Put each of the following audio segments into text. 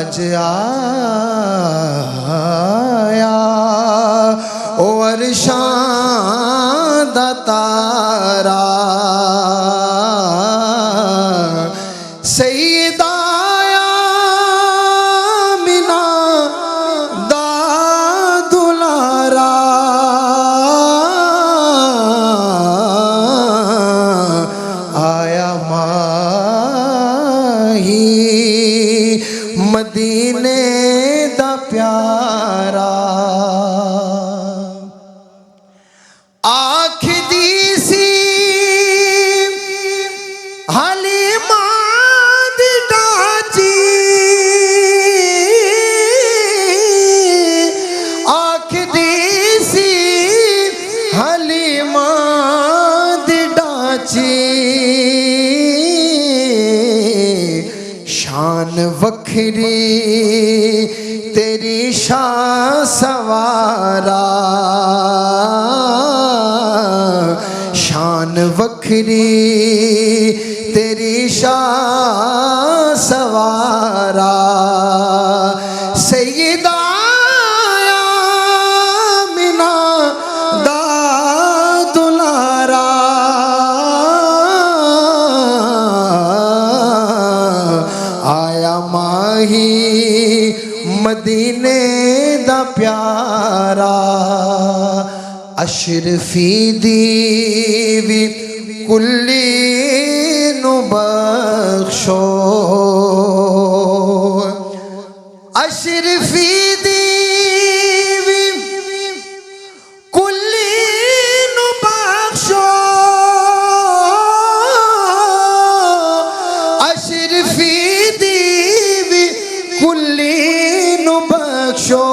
اج آیا او عرشاں دا تارا سیدہ آمینہ دا دلارا آیا ماہی مدینے دا پیارا آنکھ دی سی حلیمہ دی ڈاچی آنکھ دی سی حلیمہ دی ڈاچی شان وکھری تیری شان سوارا شان وکھری تیری شان سوارا سیدہ آمینہ دا دلارا آیا ماہی مدینے دا پیارا اشرفی دیوی کلی نو بخشو اشرفی دیوی کلی نو بخشو اشرفی دیوی کلی نو بخشو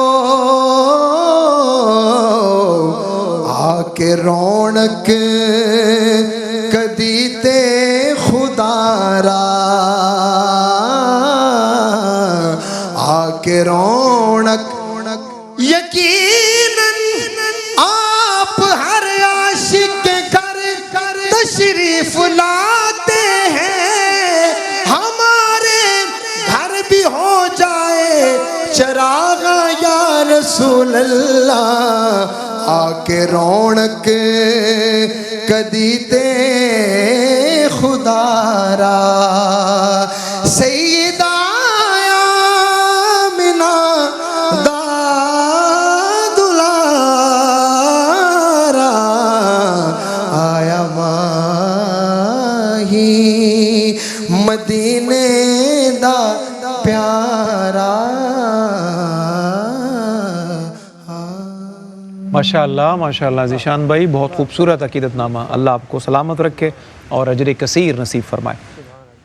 آکے رونق کدی تے خدا را آکے رونق یقیناً آپ ہر عاشق کے گھر تشریف لاتے ہیں ہمارے گھر بھی ہو جائے چراغ یا رسول اللہ آکے رونق کدی تے خدا را سیدہ آمینہ دا دلارا آیا ماہی مدینے دا پیارا ماشاءاللہ ذیشان بھائی بہت خوبصورت عقیدت نامہ. اللہ آپ کو سلامت رکھے اور اجر کثیر نصیب فرمائے.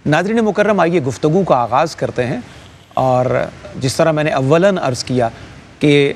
ناظرین مکرم آئیے گفتگو کا آغاز کرتے ہیں. اور جس طرح میں نے اولاً عرض کیا کہ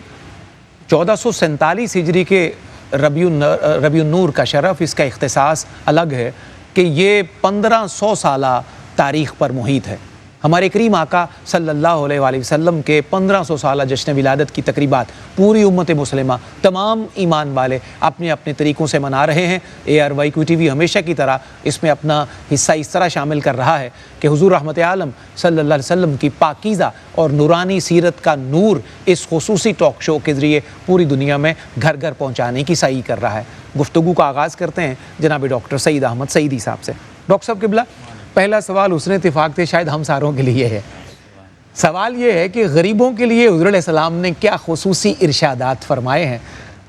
1447 ہجری کے ربیع النور کا شرف، اس کا اختصاص الگ ہے کہ یہ 1500 سالہ تاریخ پر محیط ہے. ہمارے کریم آقا صلی اللہ علیہ وآلہ وسلم کے 1500 سالہ جشن ولادت کی تقریبات پوری امت مسلمہ، تمام ایمان والے اپنے اپنے طریقوں سے منا رہے ہیں. ARYQ-TV ہمیشہ کی طرح اس میں اپنا حصہ اس طرح شامل کر رہا ہے کہ حضور رحمت عالم صلی اللہ علیہ وسلم کی پاکیزہ اور نورانی سیرت کا نور اس خصوصی ٹاک شو کے ذریعے پوری دنیا میں گھر گھر پہنچانے کی سعی کر رہا ہے. گفتگو کا آغاز کرتے ہیں جناب ڈاکٹر سعید احمد سعیدی صاحب سے. ڈاکٹر صاحب قبلہ، پہلا سوال حسن اتفاق تھے شاید ہم ساروں کے لیے ہے. سوال یہ ہے کہ غریبوں کے لیے حضور علیہ السلام نے کیا خصوصی ارشادات فرمائے ہیں؟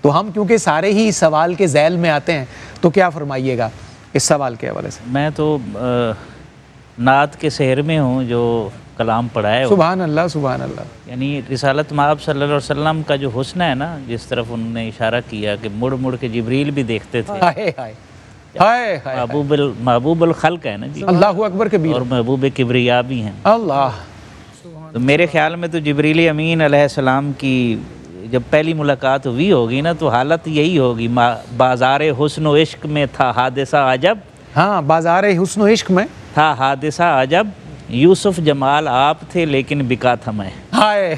تو ہم کیونکہ سارے ہی سوال کے ذیل میں آتے ہیں تو کیا فرمائیے گا اس سوال کے حوالے سے؟ میں تو نعت کے سحر میں ہوں جو کلام پڑھائے. سبحان اللہ سبحان اللہ. یعنی رسالت مآب صلی اللہ علیہ وسلم کا جو حسن ہے نا، جس طرف انہوں نے اشارہ کیا کہ مڑ مڑ کے جبریل بھی دیکھتے تھے. ہائے ہائے ہائے ہائے، محبوب الخلق ہے نا جی، اللہ اکبر کبیر، اور محبوب کبریا بھی ہیں. اللہ. تو میرے خیال میں تو جبریل امین علیہ السلام کی جب پہلی ملاقات ہوئی ہوگی نا تو حالت یہی ہوگی، بازار حسن و عشق میں تھا حادثہ عجب. ہاں، بازار حسن و عشق میں تھا حادثہ عجب، یوسف جمال آپ تھے لیکن بکا تھا میں. ہائے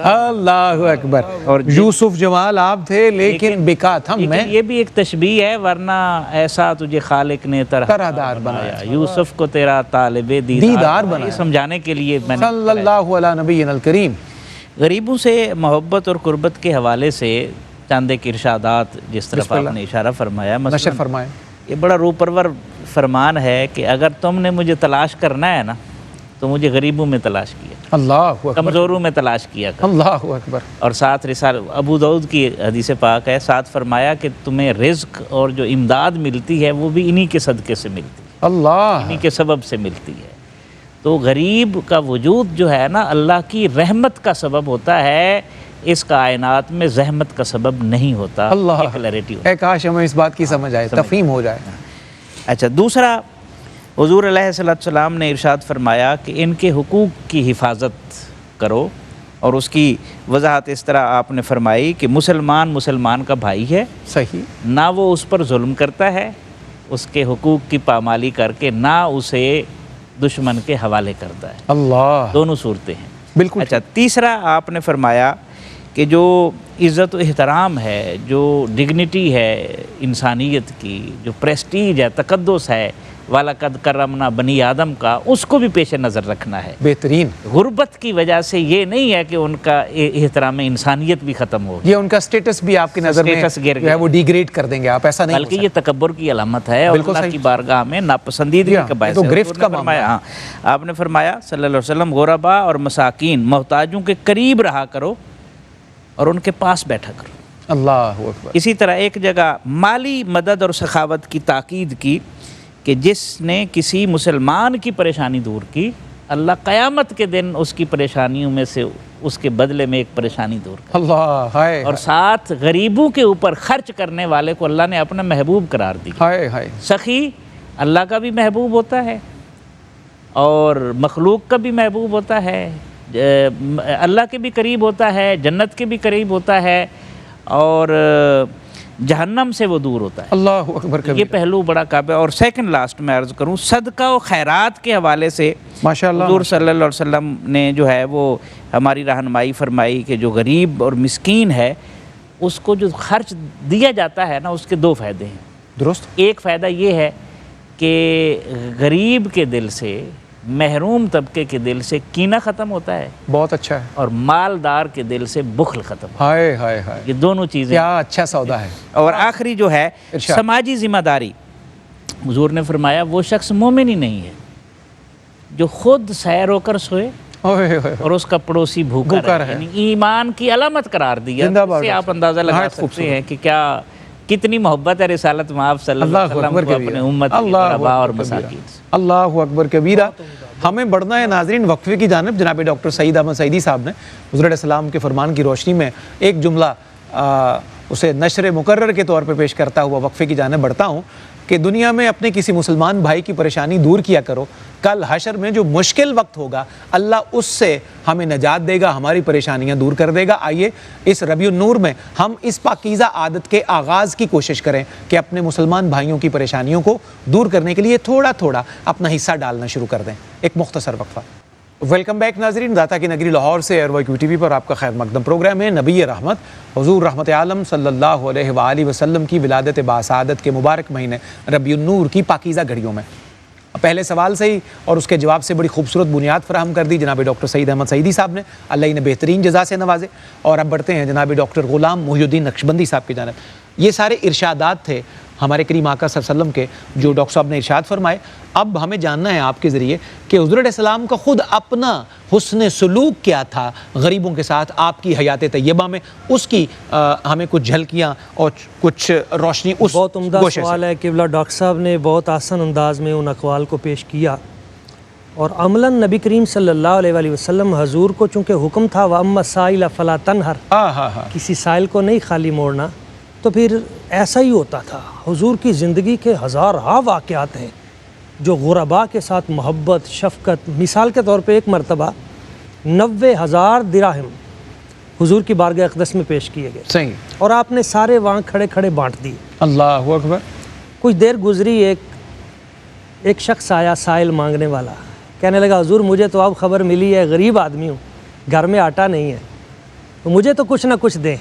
اللہ اکبر. اور یوسف جمال آپ تھے لیکن بکا تھا میں. یہ بھی ایک تشبیہ ہے، ورنہ ایسا تجھے خالق نے طرحدار بنایا، یوسف کو تیرا طالب دیدار بنایا. یہ سمجھانے کے لیے میں نے صلی اللہ علیہ نبی الکریم. غریبوں سے محبت اور قربت کے حوالے سے چند ایک ارشادات جس طرف آپ نے اشارہ فرمایا، نشر فرمائے. یہ بڑا روح پرور فرمان ہے کہ اگر تم نے مجھے تلاش کرنا ہے نا تو مجھے غریبوں میں تلاش کیا، اللہ اکبر، کمزوروں میں تلاش کیا کر. اللہ اکبر. اور ساتھ ابو داؤد کی حدیث پاک ہے، ساتھ فرمایا کہ تمہیں رزق اور جو امداد ملتی ہے وہ بھی انہی کے صدقے سے ملتی ہے، اللہ انہی کے سبب سے ملتی ہے. تو غریب کا وجود جو ہے نا اللہ کی رحمت کا سبب ہوتا ہے، اس کائنات میں زحمت کا سبب نہیں ہوتا. اللہ، یہ کلیئرٹی ہوتی ہے. اے کاش ہمیں اس بات کی سمجھ آئے، تفہیم ہو جائے. اچھا، دوسرا حضور علیہ السلام نے ارشاد فرمایا کہ ان کے حقوق کی حفاظت کرو، اور اس کی وضاحت اس طرح آپ نے فرمائی کہ مسلمان کا بھائی ہے، صحیح، نہ وہ اس پر ظلم کرتا ہے اس کے حقوق کی پامالی کر کے، نہ اسے دشمن کے حوالے کرتا ہے. اللہ، دونوں صورتیں ہیں. بالکل. اچھا، تیسرا آپ نے فرمایا کہ جو عزت و احترام ہے، جو ڈگنیٹی ہے انسانیت کی، جو پریسٹیج ہے، تقدس ہے، وَلَقَدْ كَرَّمْنَا بنی آدم کا، اس کو بھی پیش نظر رکھنا ہے. بہترین. غربت کی وجہ سے یہ نہیں ہے کہ ان کا احترام انسانیت بھی ختم ہو، یہ ان کا سٹیٹس بھی آپ کی نظر میں جو ہے وہ ڈیگریڈ کر دیں گے آپ، ایسا نہیں. بلکہ یہ تکبر کی علامت ہے اور اللہ کی بارگاہ میں ناپسندیدگی کا باعث ہے. گرفت کا معاملہ. ہاں، آپ نے فرمایا صلی اللہ علیہ وسلم، غربا اور مساکین، محتاجوں کے قریب رہا کرو اور ان کے پاس بیٹھا کرو. اللہ اکبر. اسی طرح ایک جگہ مالی مدد اور سخاوت کی تاکید کی کہ جس نے کسی مسلمان کی پریشانی دور کی، اللہ قیامت کے دن اس کی پریشانیوں میں سے اس کے بدلے میں ایک پریشانی دور کرے. اللہ، ہائے. اور ساتھ غریبوں کے اوپر خرچ کرنے والے کو اللہ نے اپنا محبوب قرار دی. ہائے ہائے. سخی اللہ کا بھی محبوب ہوتا ہے اور مخلوق کا بھی محبوب ہوتا ہے، اللہ کے بھی قریب ہوتا ہے، جنت کے بھی قریب ہوتا ہے، اور جہنم سے وہ دور ہوتا ہے. اللہ اکبر کبیر. یہ پہلو بڑا قابل. اور سیکنڈ لاسٹ میں عرض کروں، صدقہ و خیرات کے حوالے سے ماشاءاللہ حضور صلی اللہ علیہ وسلم نے جو ہے وہ ہماری رہنمائی فرمائی کہ جو غریب اور مسکین ہے اس کو جو خرچ دیا جاتا ہے نا، اس کے دو فائدے ہیں. درست. ایک فائدہ یہ ہے کہ غریب کے دل سے، محروم طبقے کے دل سے کینہ ختم ہوتا ہے، بہت اچھا ہے. اور مالدار کے دل سے بخل ختم ہوتا ہائے ہائے ہائے. ہے. یہ دونوں چیزیں. کیا اچھا سودا ہے. اور آخری جو ہے ارشاد. سماجی ذمہ داری، حضور نے فرمایا وہ شخص مومن ہی نہیں ہے جو خود سیر ہو کر سوئے اور اس کا پڑوسی بھوکا رہے. یعنی ایمان کی علامت قرار دیا. اس سے آپ اندازہ لگا سکتے ہیں کہ کیا کتنی محبت ہے رسالت مآب صلی اللہ علیہ وسلم کو اپنے امت کے غرباء اور مساکین سے. اللہ اکبر کبیرہ. ہمیں بڑھنا ہے ناظرین وقفے کی جانب. جناب ڈاکٹر سعید احمد سعیدی صاحب نے حضور علیہ السلام کے فرمان کی روشنی میں ایک جملہ اسے نشر مقرر کے طور پہ پیش کرتا ہوا وقفے کی جانب بڑھتا ہوں کہ دنیا میں اپنے کسی مسلمان بھائی کی پریشانی دور کیا کرو. کل حشر میں جو مشکل وقت ہوگا اللہ اس سے ہمیں نجات دے گا، ہماری پریشانیاں دور کر دے گا. آئیے اس ربیع النور میں ہم اس پاکیزہ عادت کے آغاز کی کوشش کریں کہ اپنے مسلمان بھائیوں کی پریشانیوں کو دور کرنے کے لیے تھوڑا تھوڑا اپنا حصہ ڈالنا شروع کر دیں. ایک مختصر وقفہ. ویلکم بیک ناظرین. داتا کی نگری لاہور سے ایئر وائے QTV پر آپ کا خیر مقدم پروگرام ہے نبی رحمت حضور رحمت عالم صلی اللہ علیہ وآلہ وسلم کی ولادت باسعادت کے مبارک مہینے ربیع النور کی پاکیزہ گھڑیوں میں. پہلے سوال سے ہی اور اس کے جواب سے بڑی خوبصورت بنیاد فراہم کر دی جناب ڈاکٹر سعید احمد سعیدی صاحب نے، اللہ انہیں بہترین جزا سے نوازے. اور اب بڑھتے ہیں جناب ڈاکٹر غلام محی الدین نقشبندی صاحب کی جانب. یہ سارے ارشادات تھے ہمارے کریم آقا صلی اللہ علیہ وسلم کے جو ڈاکٹر صاحب نے ارشاد فرمائے. اب ہمیں جاننا ہے آپ کے ذریعے کہ حضور علیہ السلام کا خود اپنا حسن سلوک کیا تھا غریبوں کے ساتھ آپ کی حیات طیبہ میں، اس کی ہمیں کچھ جھلکیاں اور کچھ روشنی اس بہت عمدہ گوشے سے. سوال ہے قبلہ ڈاکٹر صاحب نے بہت آسان انداز میں ان اقوال کو پیش کیا، اور عملاً نبی کریم صلی اللہ علیہ وآلہ وسلم حضور کو چونکہ حکم تھا وَأَمَّا السَّائِلَ فَلَا تَنْهَرْ، کسی سائل کو نہیں خالی موڑنا، تو پھر ایسا ہی ہوتا تھا. حضور کی زندگی کے ہزارہا واقعات ہیں جو غرباء کے ساتھ محبت، شفقت. مثال کے طور پہ ایک مرتبہ 90,000 دراہم حضور کی بارگاہ اقدس میں پیش کیے گئے، صحیح، اور آپ نے سارے وہاں کھڑے کھڑے بانٹ دیے. اللہ اکبر. کچھ دیر گزری، ایک شخص آیا سائل مانگنے والا کہنے لگا حضور مجھے تو اب خبر ملی ہے، غریب آدمی ہوں، گھر میں آٹا نہیں ہے، تو مجھے تو کچھ نہ کچھ دیں۔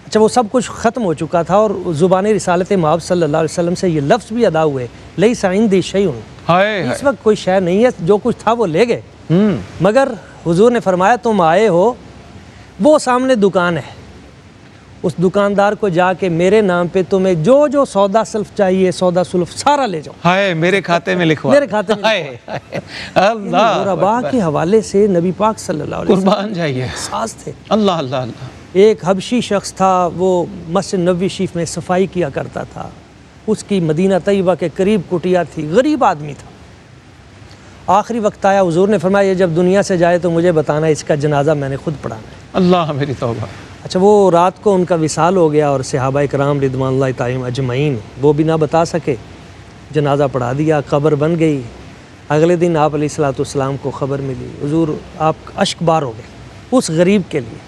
اچھا وہ سب کچھ ختم ہو چکا تھا اور زبان رسالت مآب صلی اللہ علیہ وسلم سے یہ لفظ بھی ادا ہوئے، لیس عندی شیء، اس وقت کوئی شے نہیں ہے، جو کچھ تھا وہ لے گئے۔ مگر حضور نے فرمایا تم آئے ہو، وہ سامنے دکان ہے، اس دکاندار کو جا کے میرے نام پہ تمہیں جو جو سودا سلف چاہیے، سودا سلف سارا لے جاؤ، ہائے میرے کھاتے میں لکھوا، میرے کھاتے میں لکھوا۔ اللہ غربا کے حوالے سے نبی پاک صلی اللہ علیہ وسلم قربان جائیے، احساس تھے۔ اللہ اللہ اللہ۔ ایک حبشی شخص تھا، وہ مسجد نبوی شریف میں صفائی کیا کرتا تھا، اس کی مدینہ طیبہ کے قریب کٹیا تھی، غریب آدمی تھا۔ آخری وقت آیا، حضور نے فرمایا یہ جب دنیا سے جائے تو مجھے بتانا، اس کا جنازہ میں نے خود پڑھانا ہے۔ اللہ میری توبہ۔ اچھا وہ رات کو ان کا وصال ہو گیا اور صحابہ کرام رضوان اللہ تعالیٰ اجمعین وہ بھی نہ بتا سکے، جنازہ پڑھا دیا، قبر بن گئی۔ اگلے دن آپ علیہ الصلوۃ والسلام کو خبر ملی، حضور آپ اشک بار ہو گئے اس غریب کے لیے،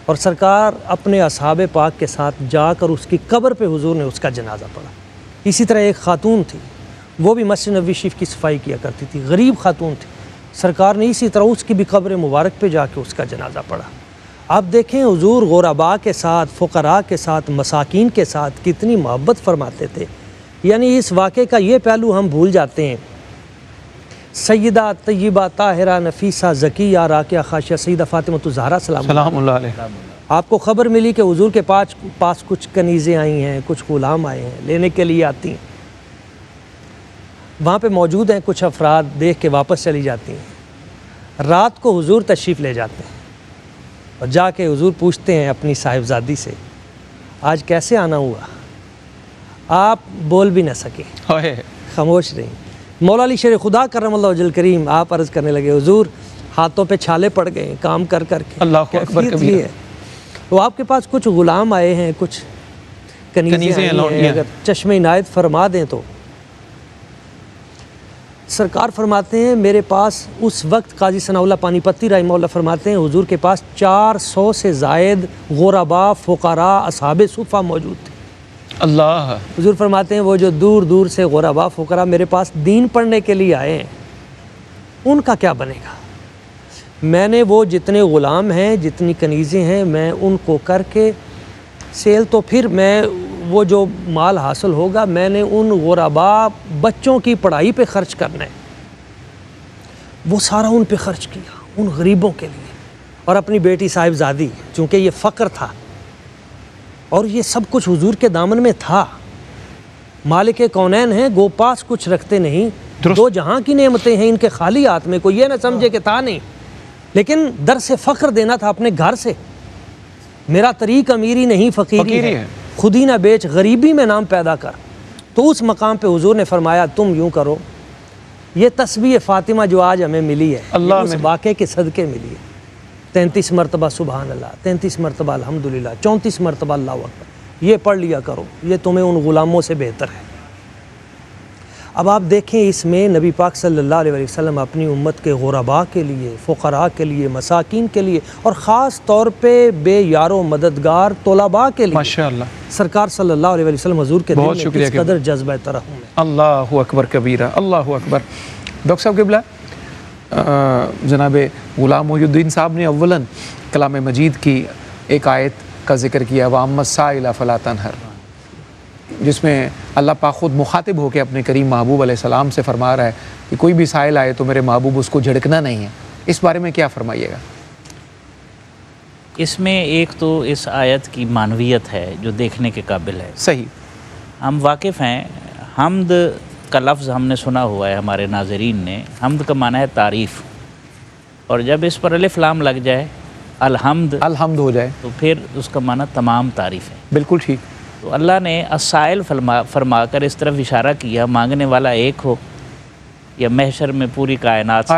اور سرکار اپنے اصحاب پاک کے ساتھ جا کر اس کی قبر پہ حضور نے اس کا جنازہ پڑھا۔ اسی طرح ایک خاتون تھی، وہ بھی مسجد نبوی شریف کی صفائی کیا کرتی تھی، غریب خاتون تھی، سرکار نے اسی طرح اس کی بھی قبر مبارک پہ جا کے اس کا جنازہ پڑھا۔ آپ دیکھیں حضور غرباء کے ساتھ، فقراء کے ساتھ، مساکین کے ساتھ کتنی محبت فرماتے تھے۔ یعنی اس واقعے کا یہ پہلو ہم بھول جاتے ہیں۔ سیدہ طیبہ طاہرہ نفیسہ زکیہ راکیہ خاشعہ سیدہ فاطمہ الزہرا سلام اللہ علیہ، آپ کو خبر ملی کہ حضور کے پاس کچھ کنیزیں آئی ہیں، کچھ غلام آئے ہیں، لینے کے لیے آتی ہیں، وہاں پہ موجود ہیں، کچھ افراد دیکھ کے واپس چلی جاتی ہیں۔ رات کو حضور تشریف لے جاتے ہیں اور جا کے حضور پوچھتے ہیں اپنی صاحبزادی سے آج کیسے آنا ہوا؟ آپ بول بھی نہ سکے، خاموش رہیں۔ مولا علی شیر خدا کرم اللہ وجل کریم آپ عرض کرنے لگے حضور ہاتھوں پہ چھالے پڑ گئے کام کر کر کے، اللہ اکبر کبیرہ۔ تو آپ کے پاس کچھ غلام آئے ہیں، کچھ کنیزیں آئی ہیں، اگر چشم عنایت فرما دیں تو۔ سرکار فرماتے ہیں میرے پاس اس وقت قاضی ثناء اللہ پانی پتی رحمہ اللہ فرماتے ہیں حضور کے پاس 400 سے زائد غرباء، فقراء، اصحاب صفہ موجود تھے۔ اللہ حضور فرماتے ہیں وہ جو دور دور سے غرباء فقراء میرے پاس دین پڑھنے کے لیے آئے ہیں، ان کا کیا بنے گا؟ میں نے وہ جتنے غلام ہیں، جتنی کنیزیں ہیں، میں ان کو کر کے سیل، تو پھر میں وہ جو مال حاصل ہوگا میں نے ان غرباء بچوں کی پڑھائی پہ خرچ کرنا ہے، وہ سارا ان پہ خرچ کیا، ان غریبوں کے لیے، اور اپنی بیٹی صاحبزادی، چونکہ یہ فقر تھا اور یہ سب کچھ حضور کے دامن میں تھا۔ مالک کونین ہیں، گو پاس کچھ رکھتے نہیں، دو جہاں کی نعمتیں ہیں ان کے خالی ہاتھ میں، کوئی یہ نہ سمجھے کہ تھا نہیں، لیکن در سے فخر دینا تھا اپنے گھر سے۔ میرا طریق امیری نہیں فقیری ہے، خود ہی نہ بیچ، غریبی میں نام پیدا کر۔ تو اس مقام پہ حضور نے فرمایا تم یوں کرو، یہ تسبیح فاطمہ جو آج ہمیں ملی ہے اس واقعے کے صدقے ملی ہے، 33 مرتبہ سبحان اللہ، 33 مرتبہ الحمدللہ، 34 مرتبہ اللہ اکبر، یہ پڑھ لیا کرو، یہ تمہیں ان غلاموں سے بہتر ہے۔ اب آپ دیکھیں اس میں نبی پاک صلی اللہ علیہ وسلم اپنی امت کے غرباء کے لیے، فقراء کے لیے، مساکین کے لیے، اور خاص طور پہ بے یار و مددگار طلباء کے لیے ماشاءاللہ سرکار صلی اللہ علیہ وسلم حضور کے دل میں کس قدر جذبہ ترحم ہے۔ اللہ اکبر کبیرہ، اللہ اکبر۔ ڈاکٹر صاحب قبلہ، جناب غلام محی الدین صاحب نے اولاً کلام مجید کی ایک آیت کا ذکر کیا، وَأَمَّا السَّائِلَ فَلَا تَنْهَرْ، جس میں اللہ پاک خود مخاطب ہو کے اپنے کریم محبوب علیہ السلام سے فرما رہا ہے کہ کوئی بھی سائل آئے تو میرے محبوب اس کو جھڑکنا نہیں ہے۔ اس بارے میں کیا فرمائیے گا؟ اس میں ایک تو اس آیت کی معنویت ہے جو دیکھنے کے قابل ہے۔ صحیح، ہم واقف ہیں، حمد کا لفظ ہم نے سنا ہوا ہے، ہمارے ناظرین نے، حمد کا معنی ہے تعریف، اور جب اس پر الف لام لگ جائے الحمد ہو جائے تو پھر اس کا معنی تمام تعریف ہے۔ بالکل ٹھیک۔ تو اللہ نے السائل فرما کر اس طرف اشارہ کیا، مانگنے والا ایک ہو یا محشر میں پوری کائنات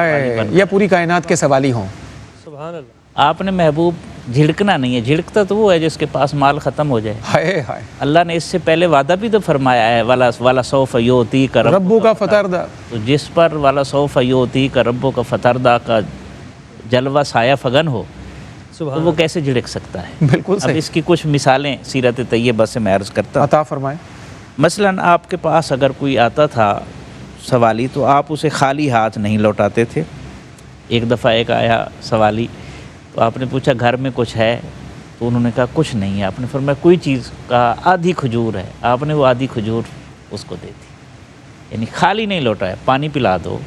یا پوری کائنات کے سوالی ہوں۔ سبحان اللہ۔ آپ نے محبوب جھڑکنا نہیں ہے، جھڑکتا تو وہ ہے جس کے پاس مال ختم ہو جائے۔ ہائے ہائے، اللہ نے اس سے پہلے وعدہ بھی تو فرمایا ہے، وَلَا سَوْفَ يُعْطِيكَ ربُّكَ فَتَرْضَىٰ، تو جس پر وَلَا سَوْفَ يُعْطِيكَ رَبُّكَ فَتَرْضَىٰ کا جلوہ سایہ فگن ہو تو وہ کیسے جھڑک سکتا ہے؟ بالکل اب صحیح۔ اس کی کچھ مثالیں سیرت طیبہ سے میں عرض کرتا ہوں۔ عطا فرمائے۔ مثلاً آپ کے پاس اگر کوئی آتا تھا سوالی تو آپ اسے خالی ہاتھ نہیں لوٹاتے تھے. ایک دفعہ ایک آیا سوالی تو آپ نے پوچھا گھر میں کچھ ہے؟ تو انہوں نے کہا کچھ نہیں ہے. آپ نے فرمایا کوئی چیز؟ کہا آدھی کھجور ہے. آپ نے وہ آدھی کھجور اس کو دے دی. یعنی خالی نہیں لوٹایا. پانی پلا دو،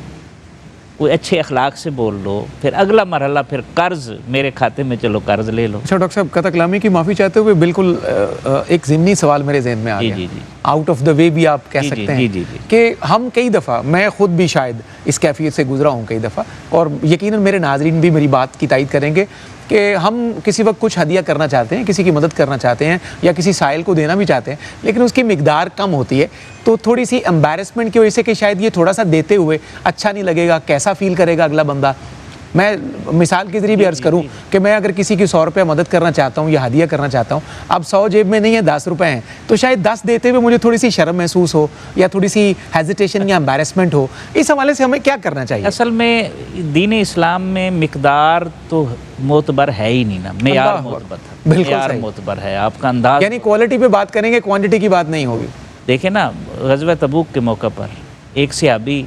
کوئی اچھے اخلاق سے بول لو. پھر اگلا مرحلہ پھر قرض، میرے کھاتے میں چلو قرض لے لو. اچھا ڈاکٹر صاحب، قطع کلامی کی معافی چاہتے ہوئے بالکل ایک ضمنی سوال میرے ذہن میں آ گیا. جی آؤٹ آف دا وے بھی آپ کہہ سکتے ہیں کہ ہم کئی دفعہ، میں خود بھی شاید اس کیفیت سے گزرا ہوں کئی دفعہ، اور یقیناً میرے ناظرین بھی میری بات کی تائید کریں گے کہ ہم کسی وقت کچھ ہدیہ کرنا چاہتے ہیں، کسی کی مدد کرنا چاہتے ہیں، یا کسی سائل کو دینا بھی چاہتے ہیں، لیکن اس کی مقدار کم ہوتی ہے، تو تھوڑی سی امبیرسمنٹ کی وجہ سے کہ شاید یہ تھوڑا سا دیتے ہوئے اچھا نہیں لگے گا، کیسا فیل کرے گا اگلا بندہ. میں مثال کے ذریعے بھی عرض کروں کہ میں اگر کسی کی 100 روپے مدد کرنا چاہتا ہوں یا ہدیہ کرنا چاہتا ہوں، اب 100 جیب میں نہیں ہے، 10 روپے ہیں، تو شاید 10 دیتے ہوئے مجھے تھوڑی سی شرم محسوس ہو یا تھوڑی سی ہیزیٹیشن یا امبیرسمنٹ ہو. اس حوالے سے ہمیں کیا کرنا چاہیے؟ اصل میں دین اسلام میں مقدار تو معتبر ہے ہی نہیں نا، معیار معتبر ہے. معیار معتبر ہے، آپ کا انداز، یعنی کوالٹی پہ بات کریں گے، کوانٹٹی کی بات نہیں ہوگی. دیکھیں نا غزوہ تبوک کے موقع پر ایک صحابی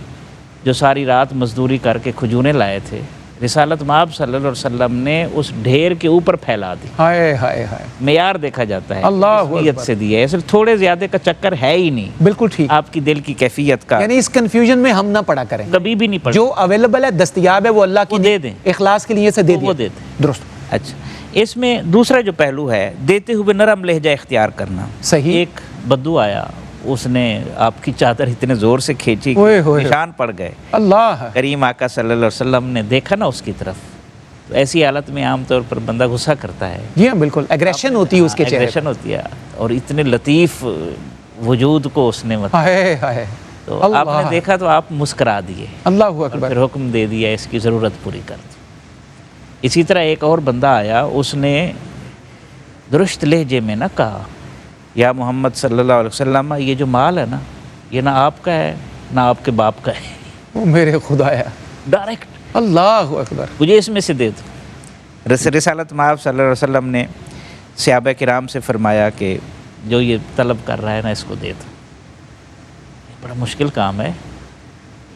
جو ساری رات مزدوری کر کے کھجوریں لائے تھے، رسالت مآب صلی اللہ علیہ وسلم نے اس ڈھیر کے اوپر پھیلا دی. ہائے ہائے ہائے، معیار دیکھا جاتا ہے، اللہ نیت سے دی ہے. صرف تھوڑے زیادہ کا چکر ہے ہی نہیں. بالکل ٹھیک. آپ کی دل کی کیفیت کا، یعنی اس کنفیوژن میں ہم نہ پڑا کریں، کبھی بھی نہیں پڑا. جو اویلیبل ہے، دستیاب ہے، وہ اللہ کی دے دیں، اخلاص کے لیے سے دے دیں، وہ دے دیں. درست. اچھا، اس میں دوسرا جو پہلو ہے، دیتے ہوئے نرم لہجہ اختیار کرنا. صحیح. ایک بدو آیا، اس نے آپ کی چادر اتنے زور سے کھینچی کہ نشان پڑ گئے. اللہ کریم آقا صلی اللہ علیہ وسلم نے دیکھا نا اس کی طرف، تو ایسی حالت میں عام طور پر بندہ غصہ کرتا ہے. جی ہاں بالکل، ایگریشن ہوتی ہے اس کے چہرے، ایگریشن ہوتی ہے، اور اتنے لطیف وجود کو اس نے تو آپ نے دیکھا تو آپ مسکرا دیے، اللہ اکبر، پھر حکم دے دیا اس کی ضرورت پوری کر دی. اسی طرح ایک اور بندہ آیا، اس نے درست لہجے میں نہ کہا یا محمد صلی اللہ علیہ وسلم، یہ جو مال ہے نا، یہ نہ آپ کا ہے نہ آپ کے باپ کا ہے. وہ میرے خدایا، ڈائریکٹ اللہ اکبر، مجھے اس میں سے دے دو. رسالت مآب صلی اللہ علیہ وسلم نے صحابہ کرام سے فرمایا کہ جو یہ طلب کر رہا ہے نا، اس کو دے دو. بڑا مشکل کام ہے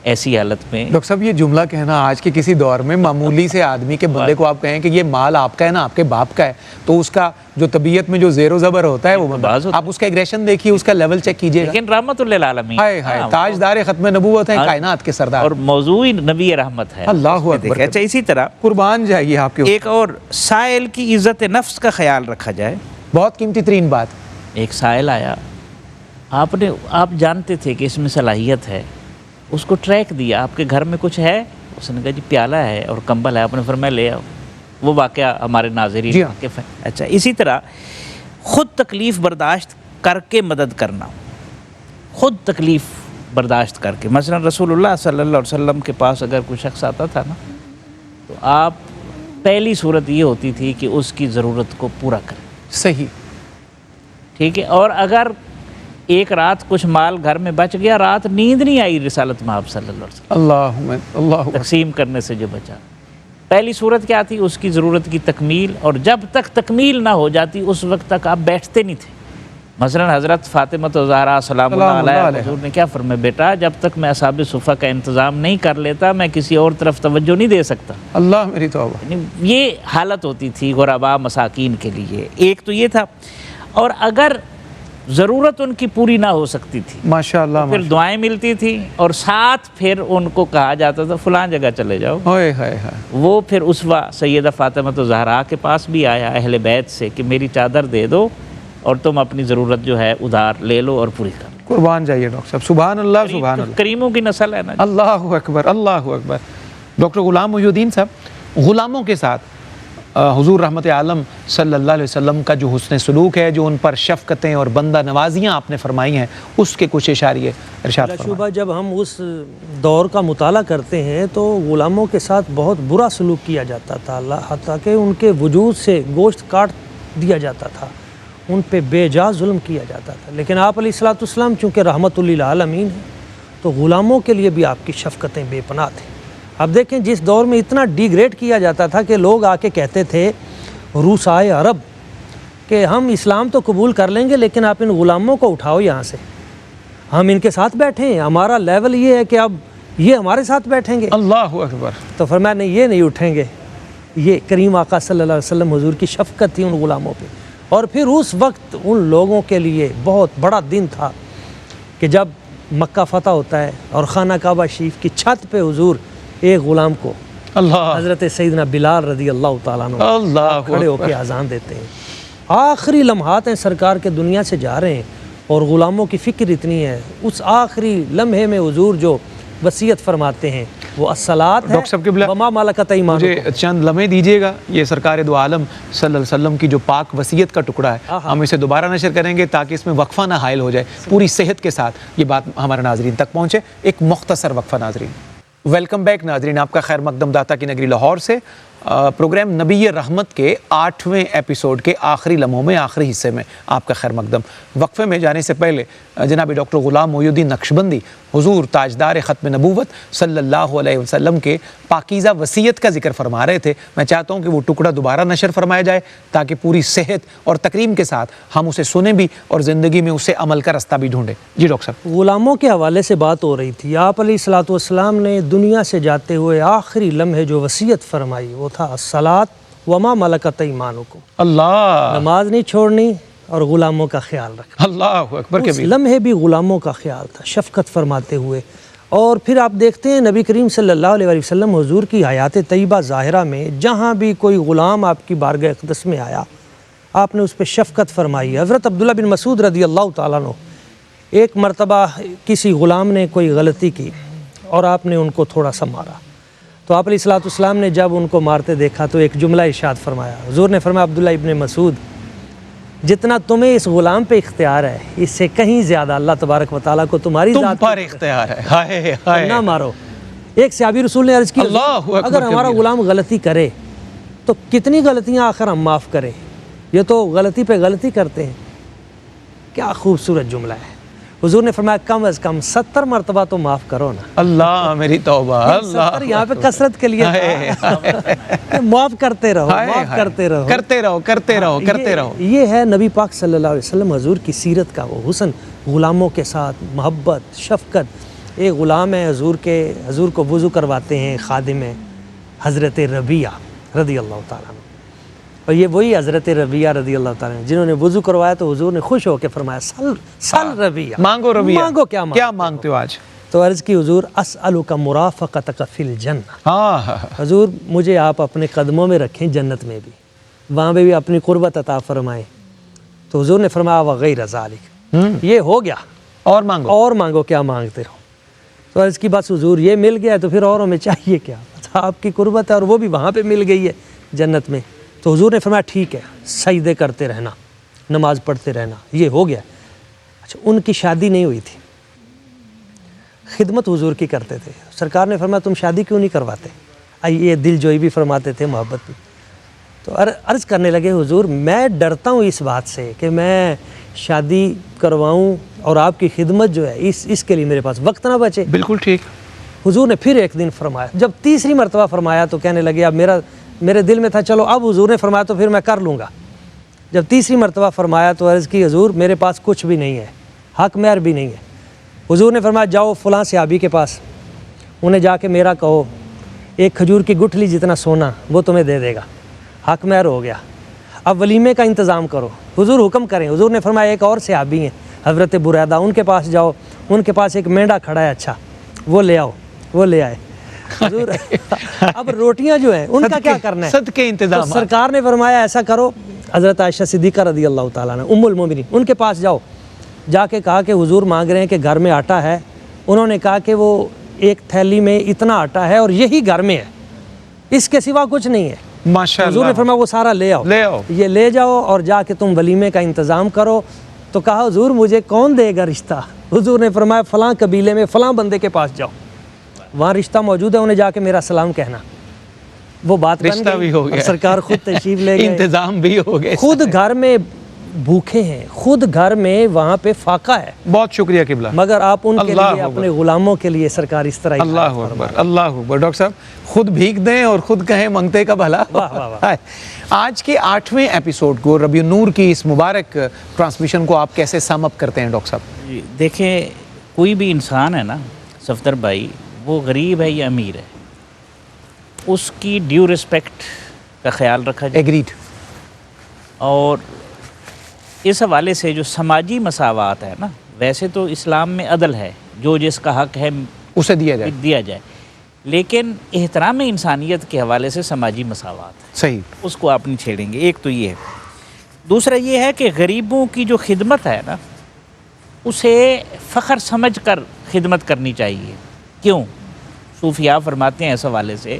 ایسی حالت میں. ڈاکٹر صاحب، یہ جملہ کہنا آج کے کسی دور میں معمولی سے آدمی کے بندے کو آپ کہیں کہ یہ مال آپ کا ہے نا آپ کے باپ کا ہے، تو اس کا جو طبیعت میں جو زیر و زبر ہوتا ہے وہ آپ اس کا ایگریشن دیکھیے، اس کا لیول چیک کیجئے. لیکن رحمت للعالمین، ہائے ہائے، تاجدار ختم نبوت ہیں، کائنات کے سردار، اور موضوع نبی رحمت ہے. اللہ اکبر. اچھا، اسی طرح قربان جائیے آپ کے ایک اور سائل کی عزت نفس کا خیال رکھا جائے. بہت قیمتی ترین بات. ایک سائل آیا، آپ جانتے تھے کہ اس میں صلاحیت ہے، اس کو ٹریک دیا، آپ کے گھر میں کچھ ہے؟ اس نے کہا جی پیالہ ہے اور کمبل ہے. آپ نے فرمایا لے آؤ. وہ واقعہ ہمارے ناظرین واقف ہیں. اچھا، اسی طرح خود تکلیف برداشت کر کے مدد کرنا، خود تکلیف برداشت کر کے. مثلا رسول اللہ صلی اللہ علیہ وسلم کے پاس اگر کوئی شخص آتا تھا نا، تو آپ پہلی صورت یہ ہوتی تھی کہ اس کی ضرورت کو پورا کریں. صحیح، ٹھیک ہے. اور اگر ایک رات کچھ مال گھر میں بچ گیا، رات نیند نہیں آئی رسالت مآب صلی اللہ علیہ وسلم، اللہ تقسیم کرنے سے جو بچا. پہلی صورت کیا تھی؟ اس کی ضرورت کی تکمیل. اور جب تک تکمیل نہ ہو جاتی اس وقت تک آپ بیٹھتے نہیں تھے. مثلا حضرت فاطمہ زہرا سلام اللہ علیہ حضور نے کیا فرمایا؟ بیٹا، جب تک میں اصحاب صفہ کا انتظام نہیں کر لیتا، میں کسی اور طرف توجہ نہیں دے سکتا. اللہ میری توبہ. یہ حالت ہوتی تھی غرباء مساکین کے لیے. ایک تو یہ تھا، اور اگر ضرورت ان کی پوری نہ ہو سکتی تھی، ماشاءاللہ، پھر دعائیں ملتی تھیں، اور ساتھ پھر ان کو کہا جاتا تھا فلاں جگہ چلے جاؤ. وہ پھر اسوہ سیدہ فاطمہ زہرا کے پاس بھی آیا اہل بیت سے کہ میری چادر دے دو اور تم اپنی ضرورت جو ہے ادھار لے لو اور پوری کر لو. قربان جائیے ڈاکٹر صاحب، سبحان اللہ، سبحان اللہ. کریموں کی نسل ہے نا. اللہ اکبر، اللہ اکبر. ڈاکٹر غلام محی الدین صاحب، غلاموں کے ساتھ حضور رحمت عالم صلی اللہ علیہ وسلم کا جو حسن سلوک ہے، جو ان پر شفقتیں اور بندہ نوازیاں آپ نے فرمائی ہیں، اس کے کچھ اشاریے ارشاد فرمائیں. شعبہ، جب ہم اس دور کا مطالعہ کرتے ہیں تو غلاموں کے ساتھ بہت برا سلوک کیا جاتا تھا، حتیٰ کہ ان کے وجود سے گوشت کاٹ دیا جاتا تھا، ان پہ بے جا ظلم کیا جاتا تھا. لیکن آپ علیہ الصلوۃ والسلام چونکہ رحمت للعالمین ہیں، تو غلاموں کے لیے بھی آپ کی شفقتیں بے پناہ تھیں. اب دیکھیں، جس دور میں اتنا ڈی گریڈ کیا جاتا تھا کہ لوگ آ کے کہتے تھے روسائے عرب کہ ہم اسلام تو قبول کر لیں گے لیکن آپ ان غلاموں کو اٹھاؤ یہاں سے، ہم ان کے ساتھ بیٹھے ہیں, ہمارا لیول یہ ہے کہ اب یہ ہمارے ساتھ بیٹھیں گے. اللہ اکبر. تو فرمایا نہیں, یہ نہیں اٹھیں گے. یہ کریم آقا صلی اللہ علیہ وسلم حضور کی شفقت تھی ان غلاموں پہ. اور پھر اس وقت ان لوگوں کے لیے بہت بڑا دن تھا کہ جب مکہ فتح ہوتا ہے اور خانہ کعبہ شریف کی چھت پہ حضور ایک غلام کو اللہ حضرت سیدنا بلال رضی اللہ تعالیٰ عنہ اللہ کھڑے ہو کے اذان دیتے ہیں. آخری لمحات ہیں سرکار کے دنیا سے جا رہے ہیں اور غلاموں کی فکر اتنی ہے. اس آخری لمحے میں حضور جو وصیت فرماتے ہیں وہ الصلاۃ ہے ڈاکٹر صاحب قبلہ وما ملکت ایمانکم. مجھے چند لمحے دیجیے گا. یہ سرکار دو عالم صلی اللہ علیہ وسلم کی جو پاک وصیت کا ٹکڑا ہے, ہم اسے دوبارہ نشر کریں گے تاکہ اس میں وقفہ نہ حائل ہو جائے, پوری صحت کے ساتھ یہ بات ہمارے ناظرین تک پہنچے. ایک مختصر وقفہ ناظرین. ویلکم بیک ناظرین, آپ کا خیر مقدم داتا کی نگری لاہور سے. پروگرام نبی رحمت کے 8ویں ایپیسوڈ کے آخری لمحوں میں, آخری حصے میں آپ کا خیر مقدم. وقفے میں جانے سے پہلے جناب ڈاکٹر غلام محی الدین نقشبندی حضور تاجدار ختم نبوت صلی اللہ علیہ وسلم کے پاکیزہ وصیت کا ذکر فرما رہے تھے. میں چاہتا ہوں کہ وہ ٹکڑا دوبارہ نشر فرمایا جائے تاکہ پوری صحت اور تکریم کے ساتھ ہم اسے سنیں بھی اور زندگی میں اسے عمل کا رستہ بھی ڈھونڈیں. جی ڈاکٹر صاحب. غلاموں کے حوالے سے بات ہو رہی تھی. آپ علیہ الصلوۃ والسلام نے دنیا سے جاتے ہوئے آخری لمحے جو وصیت فرمائی وہ تھا الصلاۃ وما ملکت ایمانکم. اللہ, نماز نہیں چھوڑنی اور غلاموں کا خیال رکھنا. اللہ اکبر. اس لمحے بھی غلاموں کا خیال تھا, شفقت فرماتے ہوئے. اور پھر آپ دیکھتے ہیں نبی کریم صلی اللہ علیہ وسلم حضور کی حیات طیبہ ظاہرہ میں جہاں بھی کوئی غلام آپ کی بارگاہ اقدس میں آیا آپ نے اس پہ شفقت فرمائی. حضرت عبداللہ بن مسعود رضی اللہ تعالیٰ عنہ, ایک مرتبہ کسی غلام نے کوئی غلطی کی اور آپ نے ان کو تھوڑا سا مارا, تو آپ علیہ الصلوۃ والسلام نے جب ان کو مارتے دیکھا تو ایک جملہ ارشاد فرمایا. حضور نے فرمایا عبداللہ ابن مسعود, جتنا تمہیں اس غلام پہ اختیار ہے اس سے کہیں زیادہ اللہ تبارک و تعالیٰ کو تمہاری ذات پر اختیار ہے. ہائے ہائے, نہ مارو. ایک صحابی رسول نے عرض کی اگر ہمارا غلام غلطی کرے تو کتنی غلطیاں آخر ہم معاف کریں, یہ تو غلطی پہ غلطی کرتے ہیں. کیا خوبصورت جملہ ہے. حضور نے فرمایا کم از کم 70 مرتبہ تو معاف کرو نا. اللہ میری توبہ. اللہ 70 یہاں پہ کثرت کے لیے معاف کرتے رہو, معاف کرتے رہو, کرتے رہو, کرتے رہو, کرتے رہو. یہ ہے نبی پاک صلی اللہ علیہ وسلم حضور کی سیرت کا وہ حسن, غلاموں کے ساتھ محبت, شفقت. ایک غلام ہے حضور کو وضو کرواتے ہیں خادم ہیں حضرت ربیعہ رضی اللہ تعالیٰ عنہ, اور یہ وہی حضرت ربیعہ رضی اللہ تعالیٰ عنہ جنہوں نے وضو کروایا تو حضور نے خوش ہو کے فرمایا سل ربیعہ, مانگو ربیعہ, مانگو کیا مانگتے ہو آج. تو عرض کی حضور اسألک مرافقتک فی الجنہ. حضور مجھے آپ اپنے قدموں میں رکھیں جنت میں بھی, وہاں پہ بھی اپنی قربت عطا فرمائیں. تو حضور نے فرمایا وغیر ذالک, یہ ہو گیا, اور مانگو کیا مانگتے رہو. تو عرض کی بس حضور یہ مل گیا تو پھر اور ہمیں چاہیے کیا, آپ کی قربت ہے اور وہ بھی وہاں پہ مل گئی ہے جنت میں. تو حضور نے فرمایا ٹھیک ہے, سجدے کرتے رہنا, نماز پڑھتے رہنا, یہ ہو گیا. اچھا, ان کی شادی نہیں ہوئی تھی, خدمت حضور کی کرتے تھے. سرکار نے فرمایا تم شادی کیوں نہیں کرواتے؟ یہ دل جوئی بھی فرماتے تھے, محبت بھی. تو عرض کرنے لگے حضور میں ڈرتا ہوں اس بات سے کہ میں شادی کرواؤں اور آپ کی خدمت جو ہے اس کے لیے میرے پاس وقت نہ بچے. بالکل ٹھیک. حضور نے پھر ایک دن فرمایا, جب تیسری مرتبہ فرمایا تو کہنے لگے اب میرے دل میں تھا چلو اب حضور نے فرمایا تو پھر میں کر لوں گا. جب تیسری مرتبہ فرمایا تو عرض کی حضور میرے پاس کچھ بھی نہیں ہے, حق مہر بھی نہیں ہے. حضور نے فرمایا جاؤ فلاں صحابی کے پاس, انہیں جا کے میرا کہو ایک کھجور کی گٹھلی جتنا سونا وہ تمہیں دے دے گا, حق مہر ہو گیا. اب ولیمے کا انتظام کرو. حضور حکم کریں. حضور نے فرمایا ایک اور صحابی ہیں حضرت بریدہ, ان کے پاس جاؤ, ان کے پاس ایک مینڈا کھڑا ہے اچھا, وہ لے آؤ. وہ لے آئے. حضور اب روٹیاں جو ہیں ان کا کیا کرنا ہے, صدقے انتظام. سرکار نے فرمایا ایسا کرو, حضرت عائشہ صدیقہ رضی اللہ تعالیٰ عنہ ام المومنین ان کے پاس جاؤ. جا کے کہا کہ حضور مانگ رہے ہیں کہ گھر میں آٹا ہے. انہوں نے کہا کہ وہ ایک تھیلی میں اتنا آٹا ہے اور یہی گھر میں ہے, اس کے سوا کچھ نہیں ہے. ماشاءاللہ. حضور نے فرمایا وہ سارا لے آؤ, یہ لے جاؤ اور جا کے تم ولیمے کا انتظام کرو. تو کہا حضور مجھے کون دے گا رشتہ؟ حضور نے فرمایا فلاں قبیلے میں فلاں بندے کے پاس جاؤ, وہاں رشتہ موجود ہے, انہیں جا کے میرا سلام کہنا. وہ بات رشتہ بھی ہو گیا, سرکار خود تشریف لے گئے, انتظام بھی ہو گئے, خود گھر میں بھوکے ہیں, خود گھر میں وہاں پہ فاقہ ہے. بہت شکریہ قبلہ. مگر آپ ان کے لیے اپنے غلاموں کے لیے سرکار اس طرح. اللہ اکبر, اللہ اکبر. ڈاکٹر صاحب خود بھیک دیں اور خود کہیں منگتے کا بھلا. آج کے 8ویں ایپیسوڈ کو, ربیع النور کی اس مبارک ٹرانسمیشن کو آپ کیسے سم اپ کرتے ہیں ڈاکٹر صاحب؟ دیکھیں کوئی بھی انسان ہے نا صفدر بھائی، وہ غریب ہے یا امیر ہے، اس کی ڈیو رسپیکٹ کا خیال رکھا جائے. ایگریڈ. اور اس حوالے سے جو سماجی مساوات ہے نا، ویسے تو اسلام میں عدل ہے، جو جس کا حق ہے اسے دیا جائے، لیکن احترام انسانیت کے حوالے سے سماجی مساوات ہے. صحیح. اس کو آپ نہیں چھیڑیں گے. ایک تو یہ ہے. دوسرا یہ ہے کہ غریبوں کی جو خدمت ہے نا، اسے فخر سمجھ کر خدمت کرنی چاہیے. کیوں؟ صوفیاء فرماتے ہیں اس حوالے سے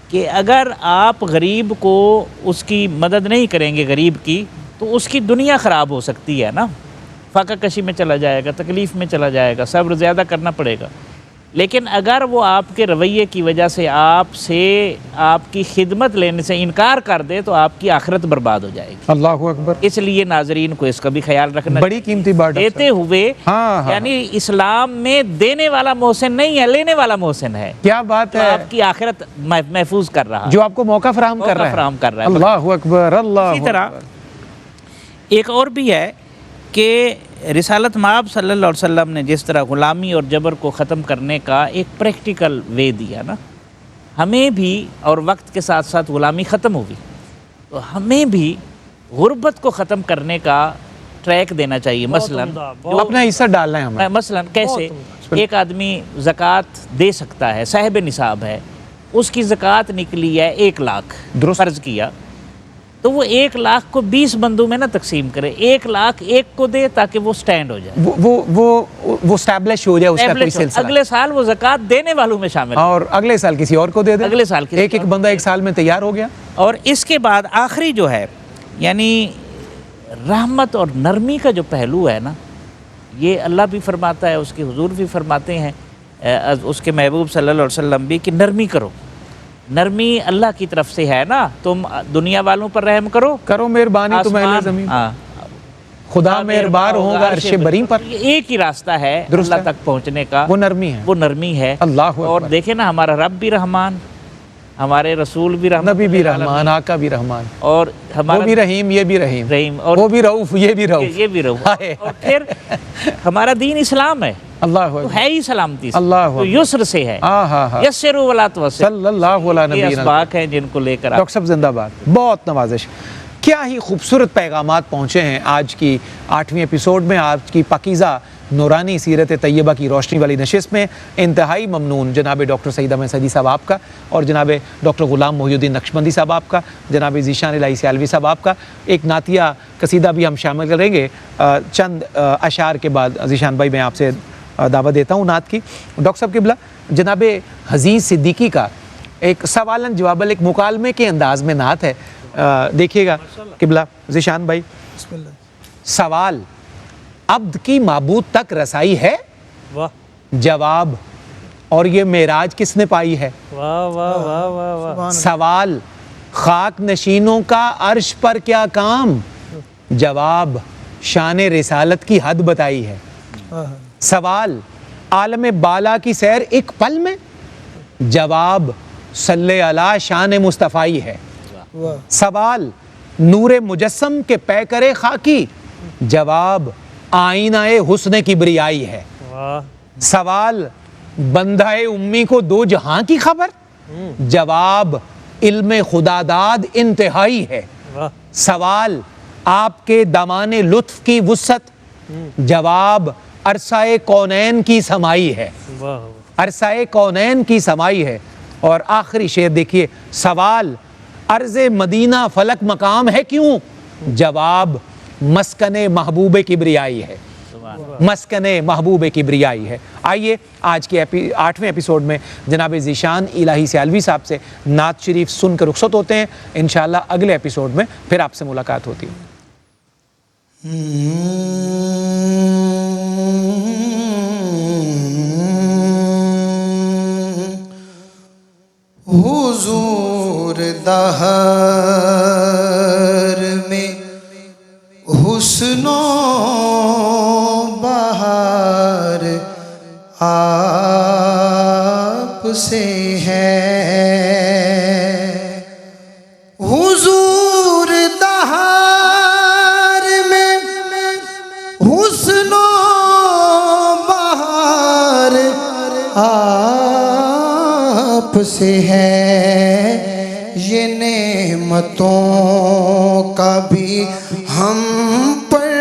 کہ اگر آپ غریب کو اس کی مدد نہیں کریں گے غریب کی، تو اس کی دنیا خراب ہو سکتی ہے نا، فاقہ کشی میں چلا جائے گا، تکلیف میں چلا جائے گا، صبر زیادہ کرنا پڑے گا. لیکن اگر وہ آپ کے رویے کی وجہ سے آپ کی خدمت لینے سے انکار کر دے تو آپ کی آخرت برباد ہو جائے گی. اللہ اکبر. اس لیے ناظرین کو اس کا بھی خیال رکھنا بڑی قیمتی بات دیتے ہوئے. یعنی اسلام میں دینے والا محسن نہیں ہے، لینے والا محسن ہے. کیا بات ہے. آپ کی آخرت محفوظ کر رہا ہے، جو آپ کو موقع فراہم کر رہا ہے. اللہ اکبر. اللہ. اسی طرح ایک اور بھی ہے کہ رسالت مآب صلی اللہ علیہ وسلم نے جس طرح غلامی اور جبر کو ختم کرنے کا ایک پریکٹیکل وے دیا نا، ہمیں بھی، اور وقت کے ساتھ ساتھ غلامی ختم ہوگی تو ہمیں بھی غربت کو ختم کرنے کا ٹریک دینا چاہیے. مثلاً اپنا حصہ ڈالنا ہے ہمیں. مثلاً کیسے؟ ایک آدمی زکوٰۃ دے سکتا ہے، صاحب نصاب ہے، اس کی زکوٰۃ نکلی ہے 1 لاکھ، فرض کیا تو وہ 1 لاکھ کو 20 بندوں میں نہ تقسیم کرے، 1 لاکھ ایک کو دے تاکہ وہ سٹینڈ ہو جائے، وہ اسٹیبلش ہو جائے اس کا کوئی سلسلہ. اگلے سال وہ زکوٰۃ دینے والوں میں شامل، اور اگلے سال کسی اور کو دے دے. اگلے سال ایک بندہ 1 سال میں تیار ہو گیا. اور اس کے بعد آخری جو ہے، یعنی رحمت اور نرمی کا جو پہلو ہے نا، یہ اللہ بھی فرماتا ہے، اس کے حضور بھی فرماتے ہیں، اس کے محبوب صلی اللہ علیہ وسلم بھی، کہ نرمی کرو. نرمی اللہ کی طرف سے ہے نا، تم دنیا والوں پر رحم کرو مہربانی تم اہل زمین، خدا مہربان ہوگا عرش بری پر. ایک ہی راستہ ہے اللہ تک پہنچنے کا، وہ نرمی ہے. اللہ. اور دیکھیں نا، ہمارا رب بھی رحمان، ہمارے رسول بھی رحمان، نبی بھی رحمان، آقا بھی رحمان، اور وہ بھی رحیم، یہ بھی رحیم، اور وہ بھی رؤوف، یہ بھی رؤوف. اور پھر ہمارا دین اسلام ہے، اللہ تو ہے ہی سلامتی سے، اللہ تو یسر سے ہے. یسروا ولا تعسروا، صلی اللہ علیہ نبی. یہ اسباق ہیں جن کو لے کر ڈاکٹر صاحب زندہ باد. بہت نوازش. کیا ہی خوبصورت پیغامات پہنچے ہیں آج کی 8ویں ایپیسوڈ میں، آج کی پاکیزہ نورانی سیرت طیبہ کی روشنی والی نشست میں. انتہائی ممنون جناب ڈاکٹر سعید احمد سعدی صاحب آپ کا، اور جناب ڈاکٹر غلام محی الدین نقشبندی صاحب آپ کا، جناب ذیشان الہی سیالوی صاحب آپ کا. ایک نعتیہ قصیدہ بھی ہم شامل کریں گے چند اشعار کے بعد. ذیشان بھائی میں آپ سے دعوت دیتا ہوں نعت کی. ڈاکٹر صاحب قبلہ، جناب حزیز صدیقی کا ایک سوالن جوابل، ایک مکالمے کے انداز میں نعت ہے، دیکھیے گا قبلہ. ذیشان بھائی، سوال: عبد کی معبود تک رسائی ہے؟ جواب: اور یہ معراج کس نے پائی ہے؟ سوال: خاک نشینوں کا عرش پر کیا کام؟ جواب: شان رسالت کی حد بتائی ہے. سوال: عالم بالا کی سیر ایک پل میں؟ جواب: صلی علی شان مصطفی ہے. سوال: نور مجسم کے پیکر خاکی؟ جواب: آئینہ حسن کبریائی ہے. سوال: بندہ امی کو 2 جہاں کی خبر؟ جواب: علم خدا داد انتہائی ہے. سوال: آپ کے دامان لطف کی وسعت؟ جواب: عرصہ کونین کی سمائی ہے. عرصہ کونین کی سمائی ہے. اور آخری شعر دیکھیے. سوال: عرض مدینہ فلک مقام ہے کیوں؟ جواب: مسکن محبوب کبریائی ہے. مسکن محبوب کبریائی ہے. آئیے آج کے 8ویں ایپیسوڈ میں جناب ذیشان الہی سیالوی صاحب سے نعت شریف سن کر رخصت ہوتے ہیں. انشاءاللہ اگلے ایپیسوڈ میں پھر آپ سے ملاقات ہوتی ہے. حضور دہر میں حسن و بہار آپ سے ہے. حضور دہر میں حسن و بہار آپ سے ہے، یہ نعمتوں کا بھی ہم پر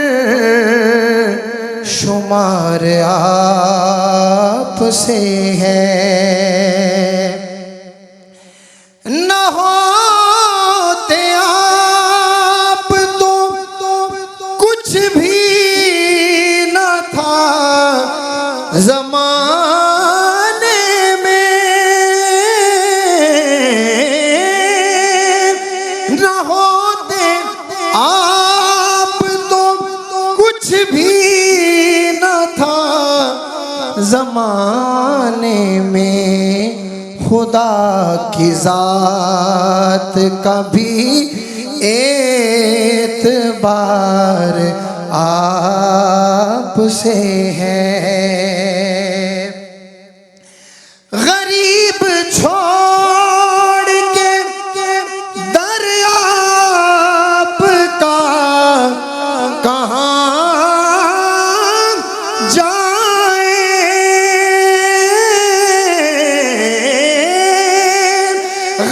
شمار آپ سے ہے۔ نہ ہوتے آپ تو کچھ بھی نہ تھا زمانے میں، نہ ہوتے آپ تو کچھ بھی نہ تھا زمانے میں، خدا کی ذات کا بھی اعتبار آپ سے ہے۔ غریب چھوڑ کے در آپ کا کہاں جائیں،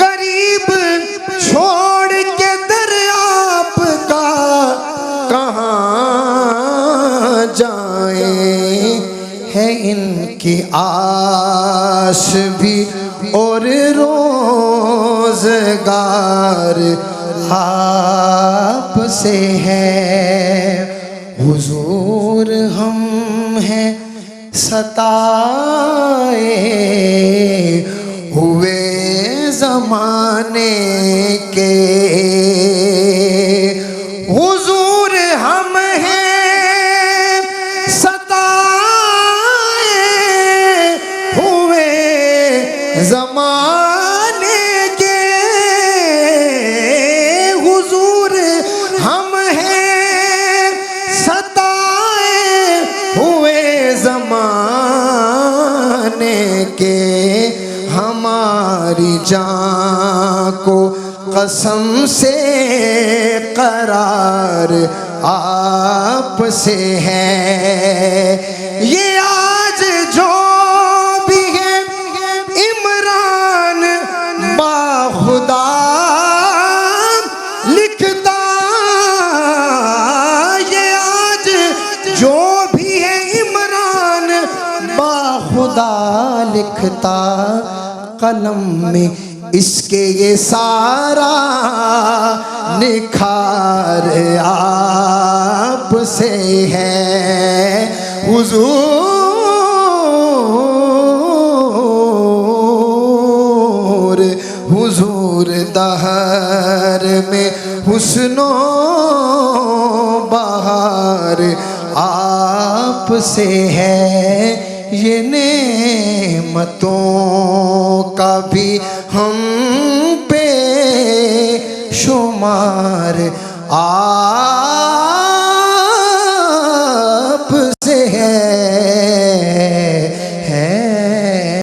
غریب چھوڑ کے در آپ کا کہاں جائیں، ہے ان کی آس بھی اور روزگار آپ سے ہے۔ حضور ہم ہیں ستائے ہوئے زمانے کے، حضور ہم ہیں ستائے ہوئے زمانے کے، حضور ہم ہیں ستائے ہوئے زمانے کے، ہماری جان کو قسم سے قرار آپ سے ہے۔ یہ آج جو بھی ہے عمران با خدا لکھتا، یہ آج جو بھی ہے عمران با خدا لکھتا، قلم میں اس کے یہ سارا نکھار آپ سے ہے۔ حضور دہر میں حسن و بہار آپ سے ہے، یہ نعمتوں کا بھی ہم پہ شمار